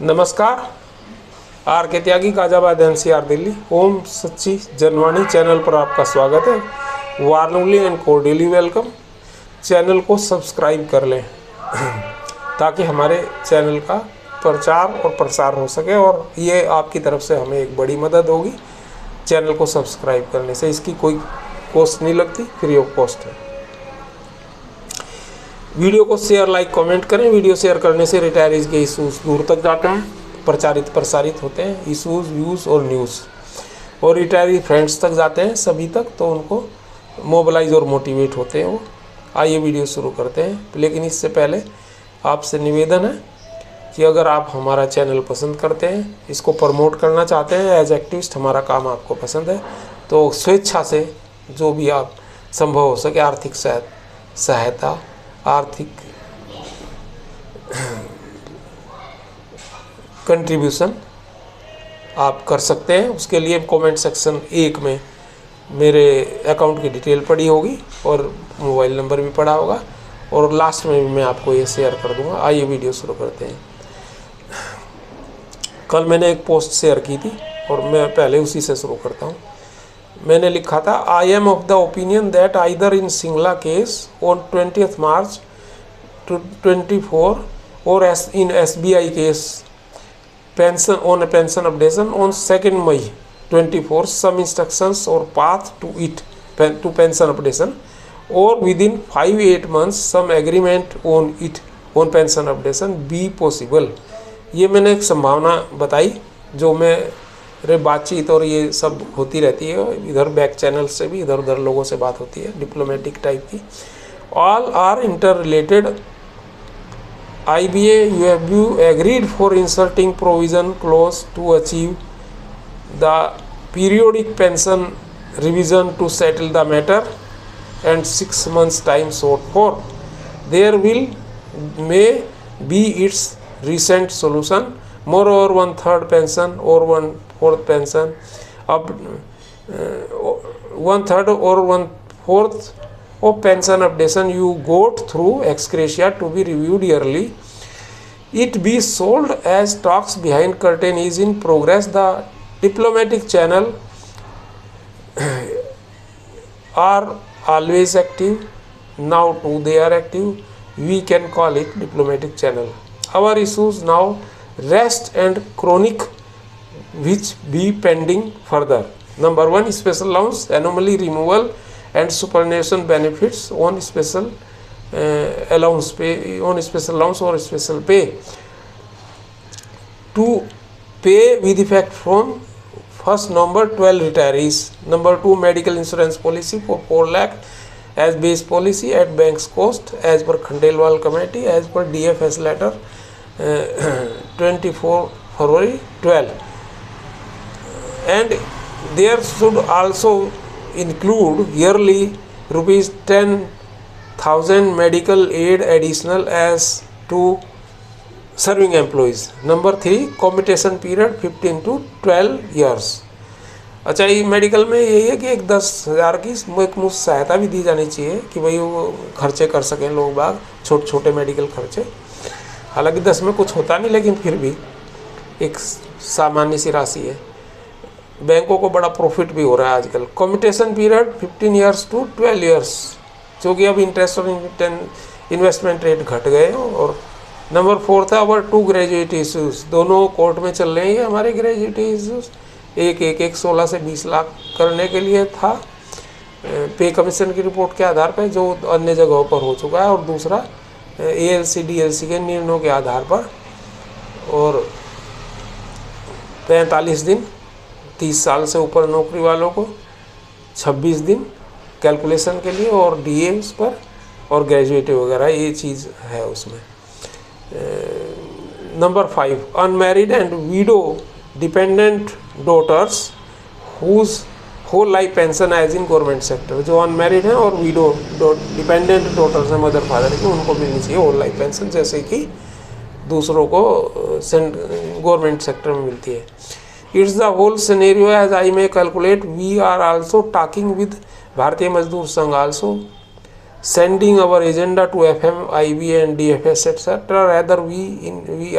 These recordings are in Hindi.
नमस्कार। R K Tyagi, Ghaziabad NCR Delhi. Om Sachchi Janvani channel पर आपका स्वागत है। Warmly and cordially welcome. Channel को सब्सक्राइब कर लें ताकि हमारे चैनल का प्रचार और प्रसार हो सके, और ये आपकी तरफ से हमें एक बड़ी मदद होगी चैनल को सब्सक्राइब करने से। इसकी कोई कॉस्ट नहीं लगती, फ्री ऑफ कॉस्ट है। वीडियो को शेयर, लाइक, कमेंट करें। वीडियो शेयर करने से रिटायरीज के इशूज़ दूर तक जाते हैं, प्रसारित होते हैं इशूज़, व्यूज़ और न्यूज़, और रिटायरी फ्रेंड्स तक जाते हैं, सभी तक, तो उनको मोबिलाइज और मोटिवेट होते हैं वो। आइए वीडियो शुरू करते हैं, लेकिन इससे पहले आपसे निवेदन है कि अगर आप हमारा चैनल पसंद करते हैं, इसको प्रमोट करना चाहते हैं, एज एक्टिविस्ट हमारा काम आपको पसंद है, तो स्वेच्छा से जो भी आप संभव हो सके आर्थिक सहायता, आर्थिक कंट्रीब्यूशन आप कर सकते हैं। उसके लिए कमेंट सेक्शन 1 में मेरे अकाउंट की डिटेल पड़ी होगी और मोबाइल नंबर भी पड़ा होगा, और लास्ट में भी मैं आपको ये शेयर कर दूंगा। आइए वीडियो शुरू करते हैं। कल मैंने एक पोस्ट शेयर की थी और मैं पहले उसी से शुरू करता हूँ। मैंने लिखा था, I am of the opinion that either in Singla case on 20 मार्च 24 और इन SBI case pension on a pension updation on 2nd May 24 some instructions or path to pension updation, or within 5-8 months some agreement on pension updation be possible। ये मैंने एक संभावना बताई, जो मेरे बातचीत और ये सब होती रहती है, इधर बैक चैनल से भी इधर उधर लोगों से बात होती है, डिप्लोमेटिक टाइप की। All are interrelated. IBA UFU agreed for inserting provision clause to achieve the periodic pension revision to settle the matter, and 6 months time sought for. There may be its recent solution. Moreover, 1/3 pension or 1/4 pension up 1/3 or 1/4 of pension updation you got through ex gratia to be reviewed yearly. It be sold as talks behind curtain is in progress. The diplomatic channel are always active. Now too they are active. We can call it diplomatic channel. Our issues now rest and chronic which be pending further. Number 1, special allowance, anomaly removal and superannuation benefits on special allowance pay, on special allowance or special pay to pay with effect from 1st November 12 retirees. Number 2, medical insurance policy for 4 lakh as base policy at bank's cost as per Khandelwal committee as per DFS letter 24 February 12, and there should also include yearly rupees 10,000 medical aid additional as to serving employees. Number 3, commutation period 15 to 12 years। अच्छा, ये मेडिकल में यही है कि एक 10,000 की एक मुफ्त सहायता भी दी जानी चाहिए कि भाई वो खर्चे कर सकें लोग बाग, छोटे मेडिकल खर्चे। हालांकि 10 में कुछ होता नहीं, लेकिन फिर भी एक सामान्य सी राशि है। बैंकों को बड़ा प्रॉफिट भी हो रहा है आजकल। Commutation period 15 years to 12 years, जो कि अब इंटरेस्ट और इन्वेस्टमेंट रेट घट गए। और नंबर 4 था अवर 2 ग्रेजुएट इशूज़, दोनों कोर्ट में चल रहे हैं हमारे ग्रेजुएटी इशूज़। एक 16 से 20 लाख करने के लिए था पे कमीशन की रिपोर्ट के आधार पर, जो अन्य जगहों पर हो चुका है, और दूसरा ALC DLC के निर्णयों के आधार पर। और 45 दिन 30 साल से ऊपर नौकरी वालों को, 26 दिन कैलकुलेशन के लिए, और DA उस पर, और ग्रेजुएटी वगैरह ये चीज़ है उसमें। Number 5, unmarried and widow dependent daughters whose whole life pension as in government sector. जो अनमैरिड हैं और वीडो डिपेंडेंट डॉटर्स हैं मदर फादर की, उनको मिलनी चाहिए होल लाइफ पेंशन, जैसे कि दूसरों को गवर्नमेंट सेक्टर में मिलती है। It's the whole scenario as I may calculate. We are also talking with Bharatiya Mazdoor Sangh also sending our agenda to FM, IBA and DFS etc. Rather we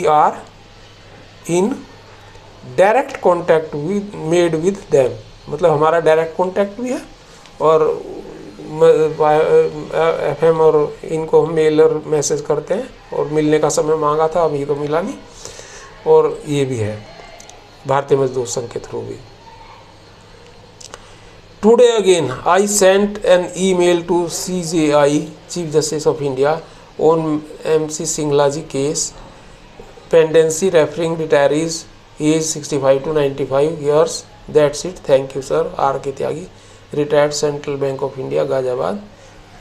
are in direct contact made with them, मतलब हमारा डायरेक्ट कॉन्टैक्ट भी है और FM और इनको हम मेल और मैसेज करते हैं, और मिलने का समय मांगा था, अभी तो मिला नहीं, और ये भी है भारतीय मजदूर संघ के थ्रू भी। Today again I sent an email to CJI, chief justice of India, on MC Singla ji case, pendency referring retirees as 65 to 95 years, that's it, thank you sir. R.K. Tyagi, retired central bank of India Ghaziabad.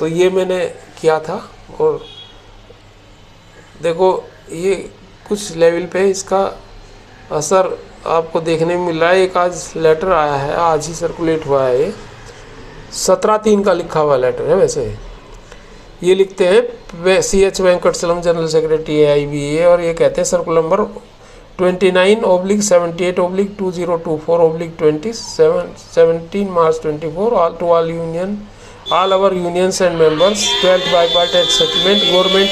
तो ये मैंने किया था, और देखो ये कुछ लेवल पे इसका असर आपको देखने में मिल रहा है। एक आज लेटर आया है, आज ही सर्कुलेट हुआ है, ये 17/3 का लिखा हुआ लेटर है। वैसे ये लिखते हैं CH Venkatachalam, general secretary AIBA, और ये कहते हैं circular number 29/2024/20 March 24 all our unions and members, 12th bipartite settlement, government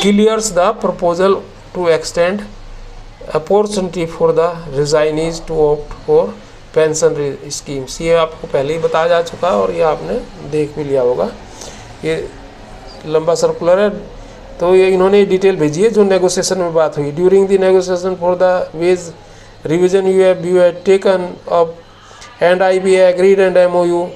clears the proposal to extend opportunity for the resignees to opt for pension schemes। ये आपको पहले ही बताया जा चुका है और ये आपने देख भी लिया होगा, ये लंबा सर्कुलर है। तो ये इन्होंने डिटेल भेजी है जो नेगोशिएशन में बात हुई। During the negotiation for the ways revision you have taken up and IBA agreed and MOU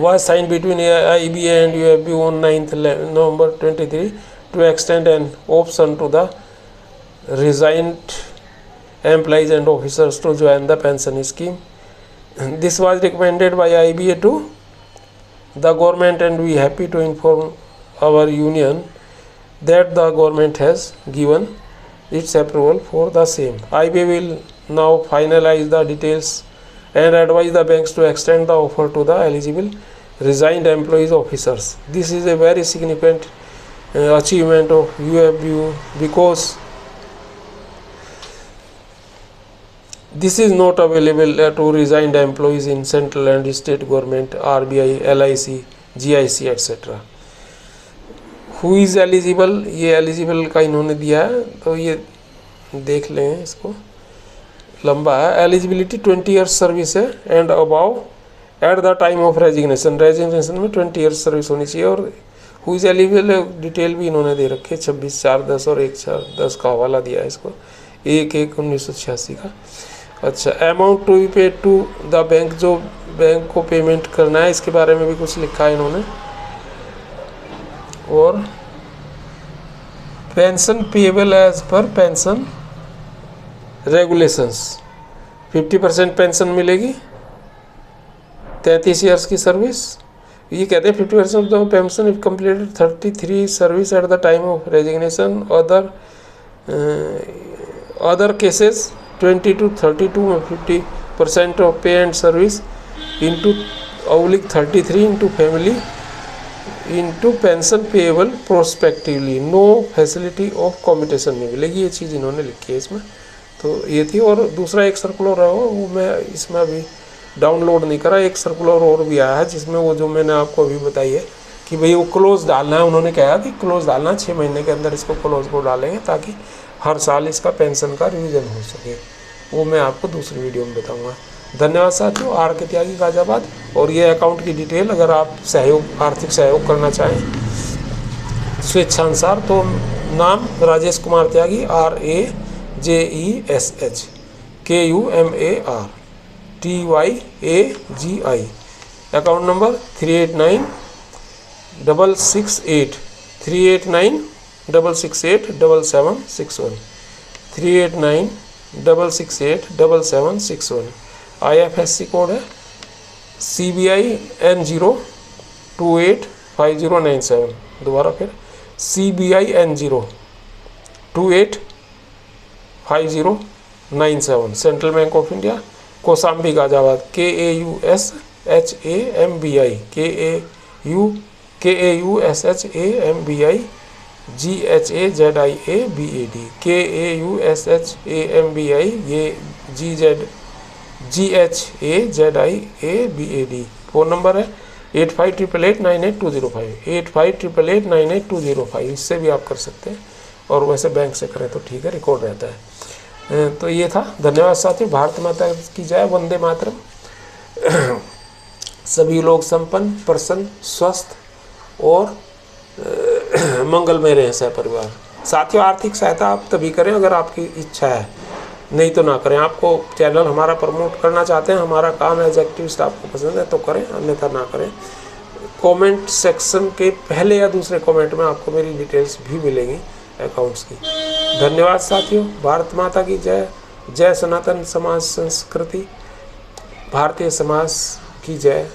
was signed between IBA and UFB on 9th November 23 to extend an option to the resigned employees and officers to join the pension scheme. This was recommended by IBA to the government, and we happy to inform our union that the government has given its approval for the same. IBA will now finalize the details and advise the banks to extend the offer to the eligible resigned employees officers. This is a very significant achievement of UFBU because this is not available to resigned employees in central and state government, RBI, LIC, GIC etc. Who is eligible, ये एलिजिबल का इन्होंने दिया है, तो ये देख लें, इसको लंबा है। एलिजिबिलिटी 20 ईयर्स सर्विस है and about at the time of resignation, resignation में 20 ईयर्स सर्विस होनी चाहिए। और हु इज़ एलिजिबल डिटेल भी इन्होंने दे रखी है, 26/4/10 और 1/4/10 का हवाला दिया है इसको, 1/1/1986 का। अच्छा, amount to be paid to the bank, जो बैंक को पेमेंट करना है, इसके बारे में भी कुछ लिखा है इन्होंने। और pension payable as per pension regulations, 50% pension मिलेगी 33 ईयर्स की सर्विस। ये कहते हैं 50% of the pension if completed 33 service at the time of resignation. Other cases 20 to 32 में 50% of pay and service into 33 into family into pension payable prospectively, no facility of commutation में मिलेगी। ये चीज़ इन्होंने लिखी है इसमें, तो ये थी। और दूसरा एक सर्कुलर है वो मैं इसमें अभी डाउनलोड नहीं करा, एक सर्कुलर और भी आया है जिसमें वो जो मैंने आपको अभी बताई है कि भाई वो क्लोज डालना है। उन्होंने कहा कि क्लोज डालना 6 महीने के अंदर इसको क्लोज को डालेंगे ताकि हर साल इसका पेंशन का रिवीजन हो सके। वो मैं आपको दूसरी वीडियो में बताऊँगा। धन्यवाद साथियों। R.K. त्यागी गाजियाबाद। और ये अकाउंट की डिटेल अगर आप सहयोग, आर्थिक सहयोग करना चाहें स्वेच्छानुसार, तो नाम राजेश कुमार त्यागी, RAJESH KUMAR TYAGI, account number 389668761 389668761। IFSC code है CBI N0 285097। दोबारा फिर CBI N0 285097, central bank of India, Kosambi Ghaziabad, KAUSHAMBI KAUSHAMBI GHAZIABAD KAUSHAMBI, ये GZIABAD GHAZIABAD। फ़ोन नंबर है 8588898205, 8588898205। इससे भी आप कर सकते हैं, और वैसे बैंक से करें तो ठीक है, रिकॉर्ड रहता है। तो ये था। धन्यवाद साथियों। भारत माता की जय। वंदे मातरम। सभी लोग संपन्न, प्रसन्न, स्वस्थ और मंगलमय रहें सहपरिवार। साथियों, आर्थिक सहायता आप तभी करें अगर आपकी इच्छा है, नहीं तो ना करें। आपको चैनल हमारा प्रमोट करना चाहते हैं, हमारा काम एज एक्टिविस्ट आपको पसंद है तो करें, अन्यथा ना करें। कमेंट सेक्शन के पहले या दूसरे कमेंट में आपको मेरी डिटेल्स भी मिलेंगी अकाउंट्स की। धन्यवाद साथियों। भारत माता की जय। जय सनातन समाज संस्कृति। भारतीय समाज की जय।